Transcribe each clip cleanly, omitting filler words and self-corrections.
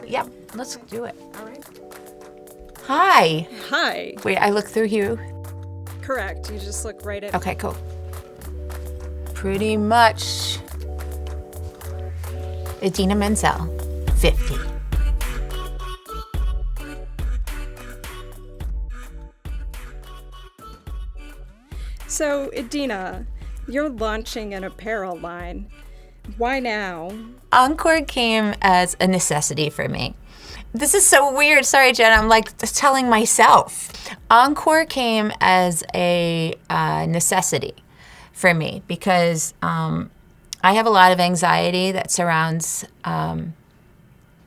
Yep, let's do it. All right. Hi. Hi. Wait, I look through you. Correct. You just look right at me. Okay, cool. Pretty much Idina Menzel, 50. So, Idina, you're launching an apparel line. Why now? Encore came as a necessity for me. This is so weird. Sorry, Jen. I'm like telling myself. Encore came as a necessity for me because I have a lot of anxiety that surrounds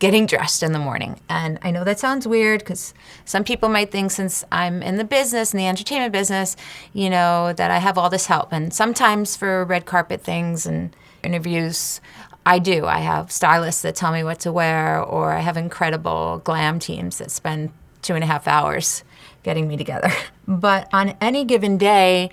getting dressed in the morning. And I know that sounds weird because some people might think since I'm in the business, in the entertainment business, you know, that I have all this help. And sometimes for red carpet things and interviews, I do. I have stylists that tell me what to wear, or I have incredible glam teams that spend 2.5 hours getting me together. But on any given day,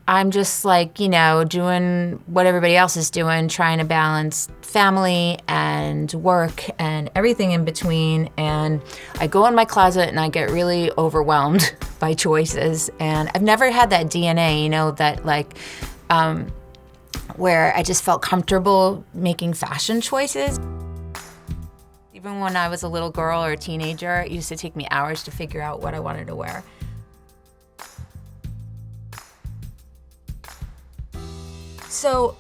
I'm just like, you know, doing what everybody else is doing, trying to balance family and work and everything in between. And I go in my closet and I get really overwhelmed by choices. And I've never had that DNA, you know, that like, where I just felt comfortable making fashion choices. Even when I was a little girl or a teenager, it used to take me hours to figure out what I wanted to wear. So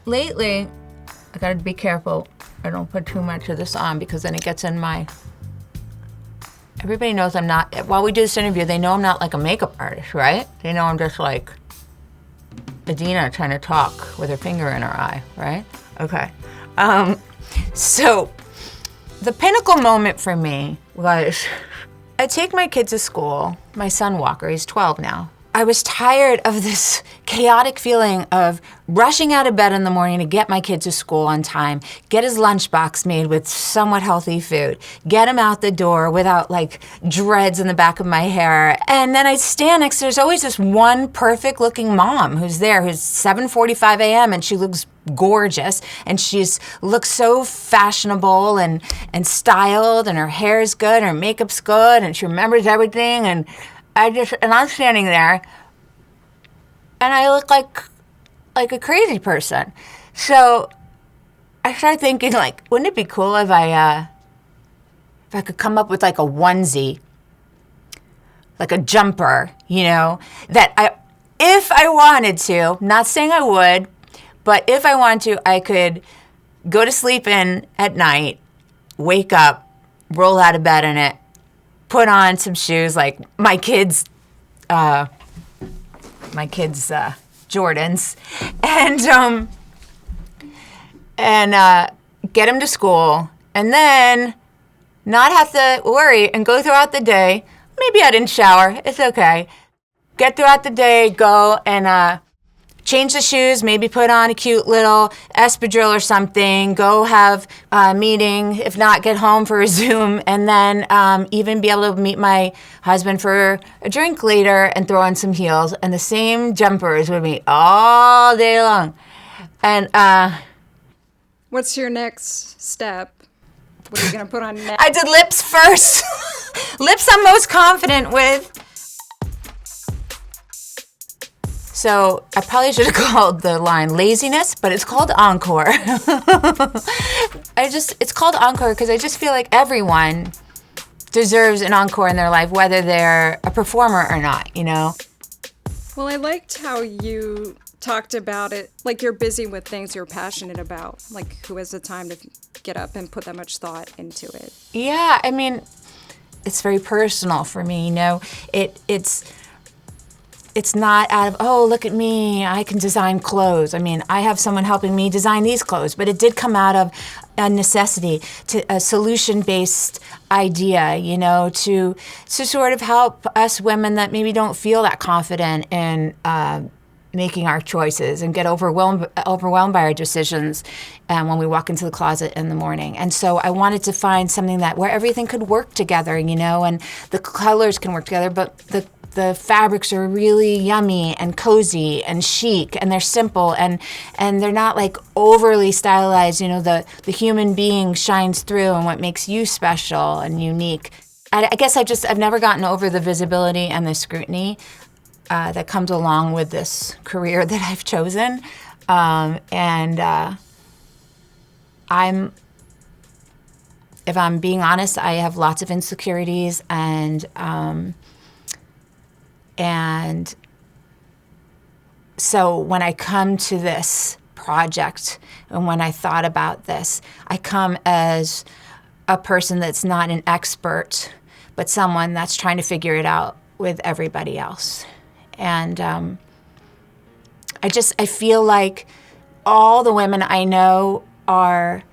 lately, I gotta be careful I don't put too much of this on because then it gets in my, everybody knows I'm not, while we do this interview, they know I'm not like a makeup artist, right? They know I'm just like Idina trying to talk with her finger in her eye, right? Okay. So the pinnacle moment for me was I take my kids to school, my son Walker, he's 12 now. I was tired of this chaotic feeling of rushing out of bed in the morning to get my kid to school on time, get his lunchbox made with somewhat healthy food, get him out the door without like dreads in the back of my hair. And then I stand next to, there's always this one perfect looking mom who's there, who's 7:45 a.m. and she looks gorgeous and she's looks so fashionable and styled and her hair's good, her makeup's good, and she remembers everything. And I'm standing there, and I look like a crazy person. So I started thinking, like, wouldn't it be cool if I could come up with like a onesie, like a jumper, you know, that if I wanted to, not saying I would, but if I wanted to, I could go to sleep in at night, wake up, roll out of bed in it, put on some shoes like my kids' Jordans, and get them to school, and then not have to worry and go throughout the day. Maybe I didn't shower. It's okay. Get throughout the day, go and change the shoes, maybe put on a cute little espadrille or something, go have a meeting, if not get home for a Zoom, and then even be able to meet my husband for a drink later and throw on some heels and the same jumpers with me all day long. And What's your next step? What are you going to put on next? I did lips first. Lips I'm most confident with. So I probably should have called the line laziness, but it's called Encore. It's called Encore because I just feel like everyone deserves an encore in their life, whether they're a performer or not, you know? Well, I liked how you talked about it, like you're busy with things you're passionate about, like who has the time to get up and put that much thought into it? Yeah, I mean, it's very personal for me, you know? It's not out of, oh, look at me, I can design clothes. I mean, I have someone helping me design these clothes, but it did come out of a necessity, to a solution-based idea, you know, to sort of help us women that maybe don't feel that confident in making our choices and get overwhelmed by our decisions when we walk into the closet in the morning. And so I wanted to find something where everything could work together, you know, and the colors can work together, but the the fabrics are really yummy and cozy and chic, and they're simple, and they're not like overly stylized. You know, the human being shines through and what makes you special and unique. I guess I've never gotten over the visibility and the scrutiny that comes along with this career that I've chosen. If I'm being honest, I have lots of insecurities, and so when I come to this project and when I thought about this, I come as a person that's not an expert, but someone that's trying to figure it out with everybody else. And I feel like all the women I know are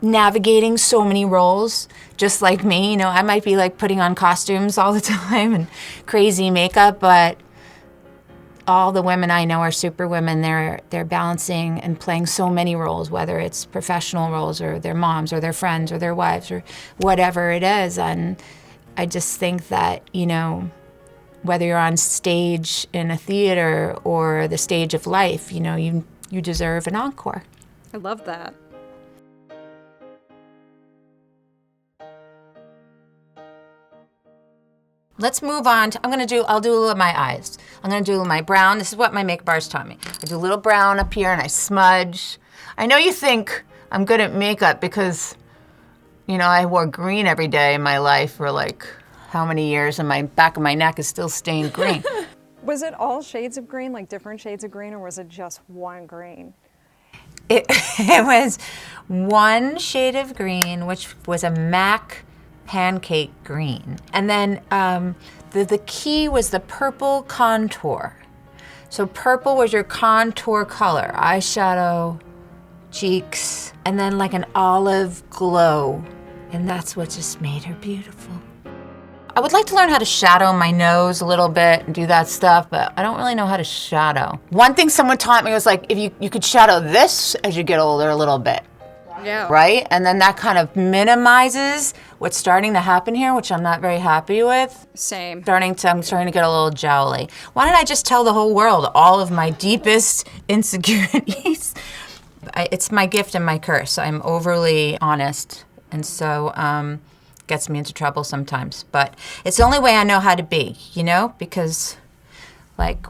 navigating so many roles, just like me. You know, I might be like putting on costumes all the time and crazy makeup, but all the women I know are super women. They're balancing and playing so many roles, whether it's professional roles or their moms or their friends or their wives or whatever it is. And I just think that, you know, whether you're on stage in a theater or the stage of life, you know, you deserve an encore. I love that. Let's move on to, I'll do a little of my eyes. I'm gonna do my brown. This is what my makeup artist taught me. I do a little brown up here and I smudge. I know you think I'm good at makeup because, you know, I wore green every day in my life for like how many years, and my back of my neck is still stained green. Was it all shades of green, like different shades of green, or was it just one green? It was one shade of green, which was a MAC pancake green. And then the key was the purple contour. So purple was your contour color, eyeshadow, cheeks, and then like an olive glow. And that's what just made her beautiful. I would like to learn how to shadow my nose a little bit and do that stuff, but I don't really know how to shadow. One thing someone taught me was like, if you could shadow this as you get older a little bit. Yeah. Right? And then that kind of minimizes what's starting to happen here, which I'm not very happy with. Same. I'm starting to get a little jowly. Why don't I just tell the whole world all of my deepest insecurities? It's my gift and my curse. I'm overly honest, and so gets me into trouble sometimes. But it's the only way I know how to be, you know? Because, like,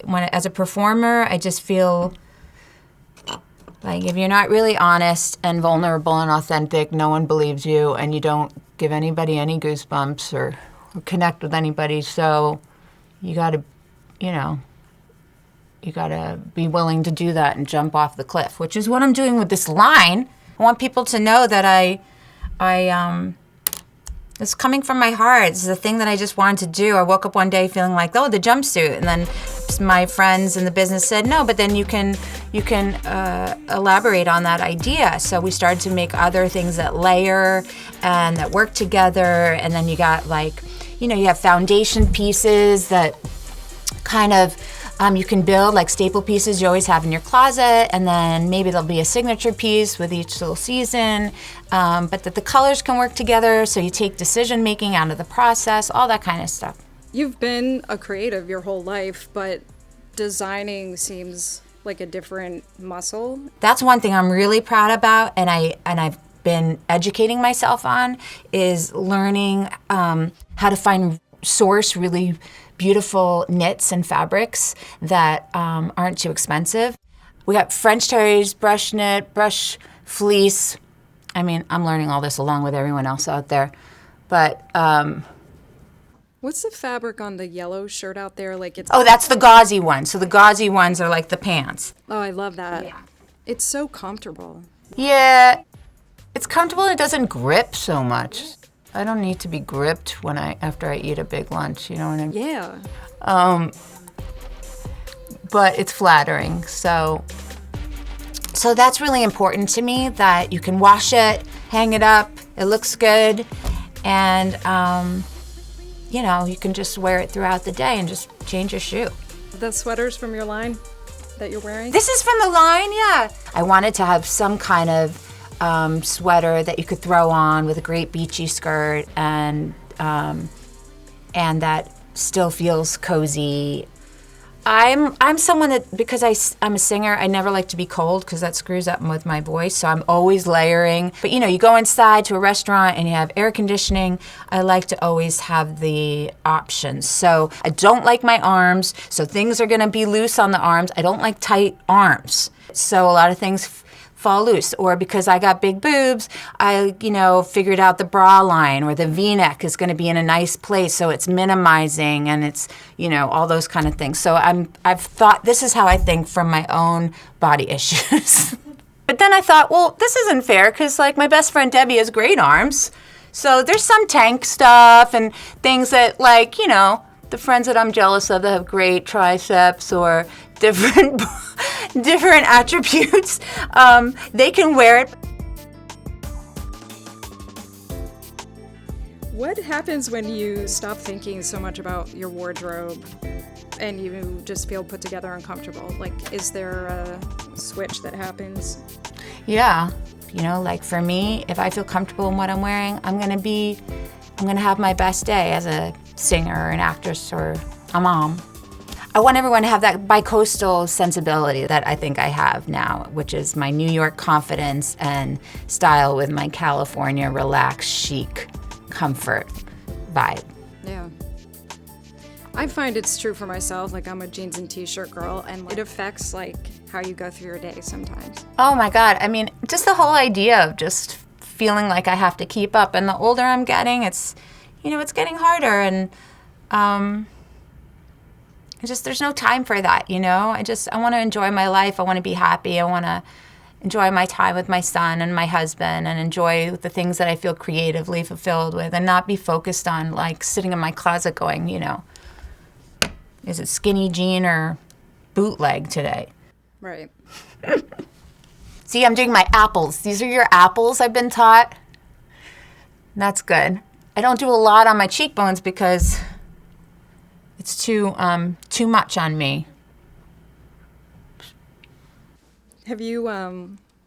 as a performer, I just feel like if you're not really honest and vulnerable and authentic, no one believes you, and you don't give anybody any goosebumps or connect with anybody. So you gotta be willing to do that and jump off the cliff, which is what I'm doing with this line. I want people to know that it's coming from my heart. It's the thing that I just wanted to do. I woke up one day feeling like, oh, the jumpsuit, and then my friends in the business said, no, but then you can elaborate on that idea. So we started to make other things that layer and that work together, and then you got like, you know, you have foundation pieces that kind of you can build like staple pieces you always have in your closet, and then maybe there'll be a signature piece with each little season, but that the colors can work together, so you take decision making out of the process, all that kind of stuff. You've been a creative your whole life, but designing seems like a different muscle. That's one thing I'm really proud about, and I've been educating myself on, is learning how to source really beautiful knits and fabrics that aren't too expensive. We got French terries, brush knit, brush fleece. I mean, I'm learning all this along with everyone else out there. But what's the fabric on the yellow shirt out there? Like it's that's the gauzy one. So the gauzy ones are like the pants. Oh, I love that. Yeah. It's so comfortable. Yeah, it's comfortable and it doesn't grip so much. I don't need to be gripped after I eat a big lunch, you know what I mean? Yeah. But it's flattering, so that's really important to me, that you can wash it, hang it up, it looks good, and you know, you can just wear it throughout the day and just change your shoe. The sweaters from your line that you're wearing? This is from the line, yeah. I wanted to have some kind of sweater that you could throw on with a great beachy skirt, and and that still feels cozy. I'm someone that, because I'm a singer, I never like to be cold because that screws up with my voice, so I'm always layering. But you know, you go inside to a restaurant and you have air conditioning, I like to always have the options. So I don't like my arms, so things are gonna be loose on the arms. I don't like tight arms, so a lot of things fall loose. Or because I got big boobs, I, figured out the bra line or the V-neck is going to be in a nice place, so it's minimizing, and it's, all those kind of things. So I've thought, this is how I think from my own body issues. But then I thought, well, this isn't fair, because like my best friend Debbie has great arms. So there's some tank stuff and things that, like, the friends that I'm jealous of that have great triceps or different attributes, they can wear it. What happens when you stop thinking so much about your wardrobe and you just feel put together and comfortable? Like, is there a switch that happens? Yeah. Like for me, if I feel comfortable in what I'm wearing, I'm gonna have my best day as a singer or an actress or a mom. I want everyone to have that bi-coastal sensibility that I think I have now, which is my New York confidence and style with my California relaxed, chic, comfort vibe. Yeah. I find it's true for myself. Like, I'm a jeans and t-shirt girl, and it affects like how you go through your day sometimes. Oh my God. I mean, just the whole idea of just feeling like I have to keep up. And the older I'm getting, it's getting harder. And there's no time for that, I want to enjoy my life. I want to be happy. I want to enjoy my time with my son and my husband and enjoy the things that I feel creatively fulfilled with, and not be focused on like sitting in my closet going, is it skinny jean or bootleg today? Right. See, I'm doing my apples. These are your apples, I've been taught. That's good. I don't do a lot on my cheekbones because it's too much on me. Have you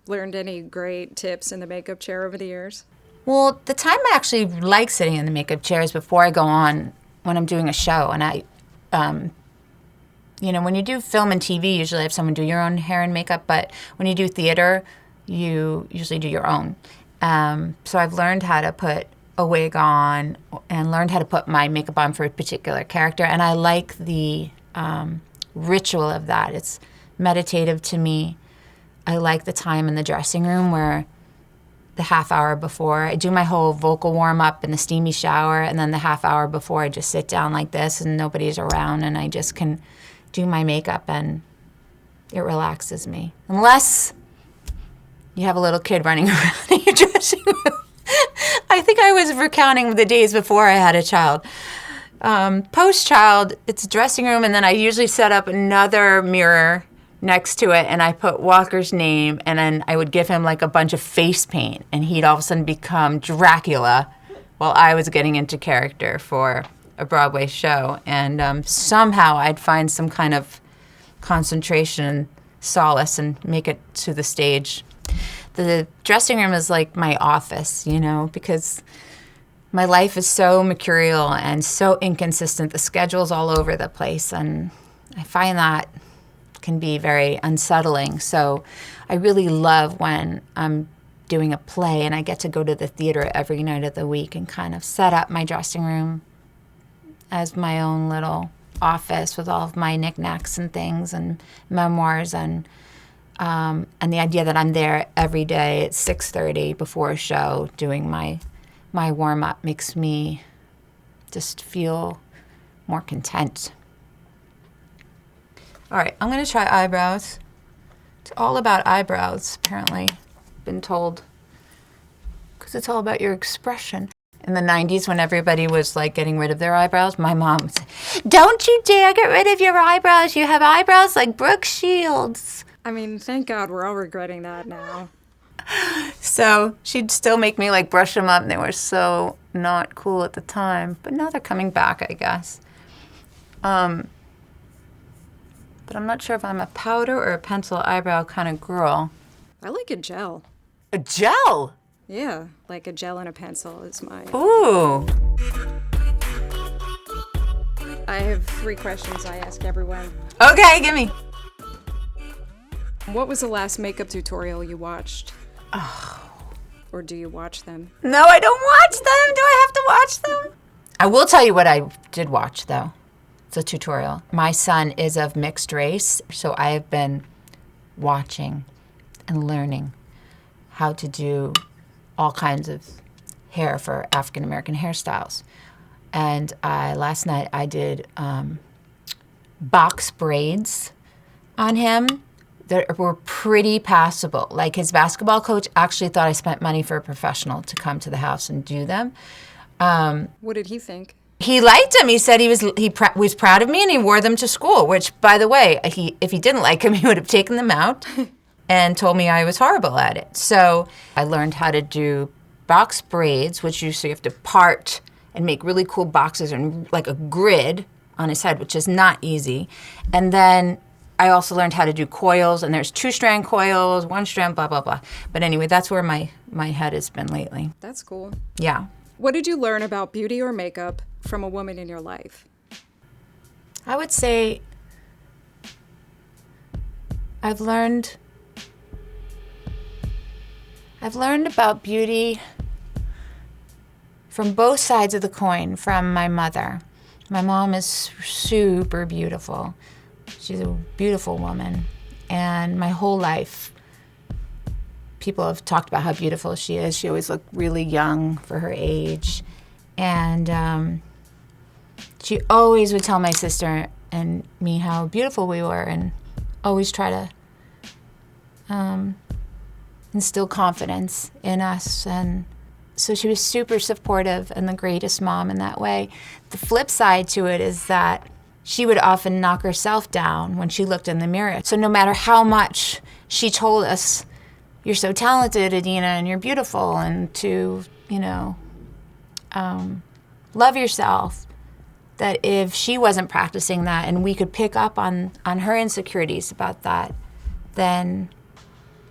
learned any great tips in the makeup chair over the years? Well, the time I actually like sitting in the makeup chair is before I go on when I'm doing a show. And I, when you do film and TV, you usually have someone do your own hair and makeup. But when you do theater, you usually do your own. So I've learned how to put a wig on and learned how to put my makeup on for a particular character. And I like the ritual of that. It's meditative to me. I like the time in the dressing room where the half hour before I do my whole vocal warm up in the steamy shower, and then the half hour before I just sit down like this and nobody's around and I just can do my makeup, and it relaxes me. Unless you have a little kid running around in your dressing room. I think I was recounting the days before I had a child. Post-child, it's dressing room, and then I usually set up another mirror next to it, and I put Walker's name, and then I would give him like a bunch of face paint, and he'd all of a sudden become Dracula while I was getting into character for a Broadway show. And somehow I'd find some kind of concentration and solace and make it to the stage. The dressing room is like my office, because my life is so mercurial and so inconsistent. The schedule's all over the place, and I find that can be very unsettling. So I really love when I'm doing a play and I get to go to the theater every night of the week and kind of set up my dressing room as my own little office with all of my knickknacks and things and memoirs, and the idea that I'm there every day at 6:30 before a show doing my warm-up makes me just feel more content. All right, I'm going to try eyebrows. It's all about eyebrows, apparently. Been told. Because it's all about your expression. In the 90s, when everybody was like getting rid of their eyebrows, my mom would say, "Don't you dare get rid of your eyebrows. You have eyebrows like Brooke Shields." I mean, thank God we're all regretting that now. So she'd still make me like brush them up, and they were so not cool at the time. But now they're coming back, I guess. But I'm not sure if I'm a powder or a pencil eyebrow kind of girl. I like a gel. A gel? Yeah, like a gel and a pencil is my... Ooh. I have 3 questions I ask everyone. Okay, give me. What was the last makeup tutorial you watched? Or do you watch them? No, I don't watch them. Do I have to watch them? I will tell you what I did watch, though. It's a tutorial. My son is of mixed race, so I have been watching and learning how to do all kinds of hair for African American hairstyles. And last night I did box braids on him that were pretty passable. Like, his basketball coach actually thought I spent money for a professional to come to the house and do them. What did he think? He liked them. He said he was proud of me, and he wore them to school, which, by the way, if he didn't like them, he would have taken them out and told me I was horrible at it. So I learned how to do box braids, which you have to part and make really cool boxes and like a grid on his head, which is not easy. And then I also learned how to do coils, and there's 2-strand coils, 1-strand, blah, blah, blah. But anyway, that's where my head has been lately. That's cool. Yeah. What did you learn about beauty or makeup from a woman in your life? I would say I've learned about beauty from both sides of the coin from my mother. My mom is super beautiful. She's a beautiful woman. And my whole life, people have talked about how beautiful she is. She always looked really young for her age. And she always would tell my sister and me how beautiful we were, and always try to instill confidence in us. And so she was super supportive and the greatest mom in that way. The flip side to it is that she would often knock herself down when she looked in the mirror. So no matter how much she told us, "You're so talented, Idina, and you're beautiful," and to, love yourself, that if she wasn't practicing that and we could pick up on her insecurities about that, then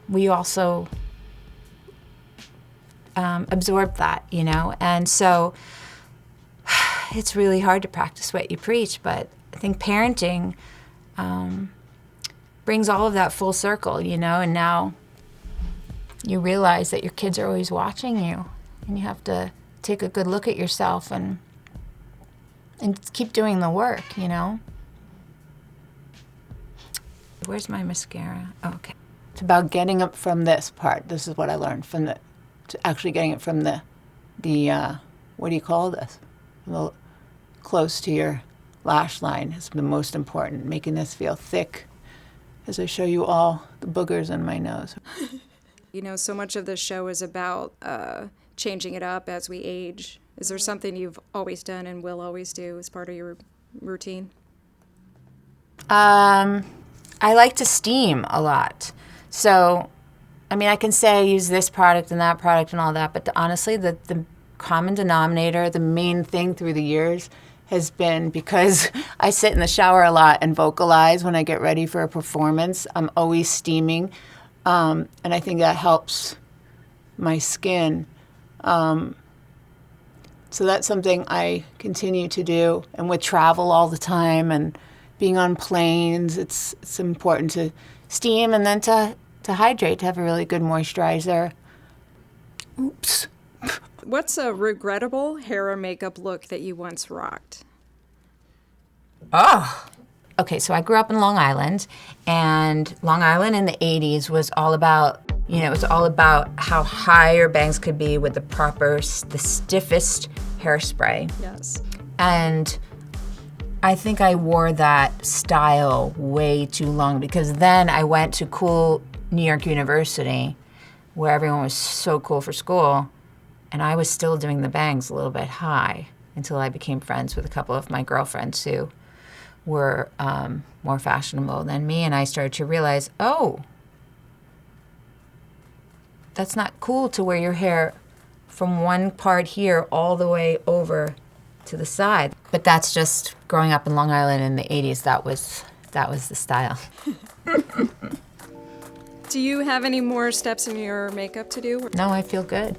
we also absorb that, And so it's really hard to practice what you preach, but I think parenting brings all of that full circle, and now you realize that your kids are always watching you, and you have to take a good look at yourself and keep doing the work, Where's my mascara? Oh, okay. It's about getting up from this part. This is what I learned to actually getting it from the what do you call this? Close to your lash line is the most important. Making this feel thick as I show you all the boogers in my nose. So much of this show is about changing it up as we age. Is there something you've always done and will always do as part of your routine? I like to steam a lot. So, I can say I use this product and that product and all that, but honestly, the common denominator, the main thing through the years has been, because I sit in the shower a lot and vocalize when I get ready for a performance, I'm always steaming. And I think that helps my skin. So that's something I continue to do. And with travel all the time and being on planes, it's important to steam and then to hydrate, to have a really good moisturizer. Oops. What's a regrettable hair or makeup look that you once rocked? Oh. Okay, so I grew up in Long Island, and Long Island in the 80s was all about, it was all about how high your bangs could be with the stiffest hairspray. Yes. And I think I wore that style way too long, because then I went to cool New York University where everyone was so cool for school, and I was still doing the bangs a little bit high until I became friends with a couple of my girlfriends who were more fashionable than me, and I started to realize, oh, that's not cool to wear your hair from one part here all the way over to the side. But that's just growing up in Long Island in the 80s. That was the style. Do you have any more steps in your makeup to do? No, I feel good.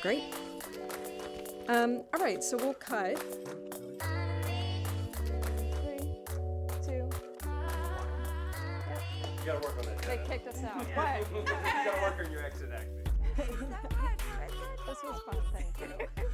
Great. All right, so we'll cut. You gotta work on that. They kicked us out. But You gotta work on your exit acting. this was fun. Thank you.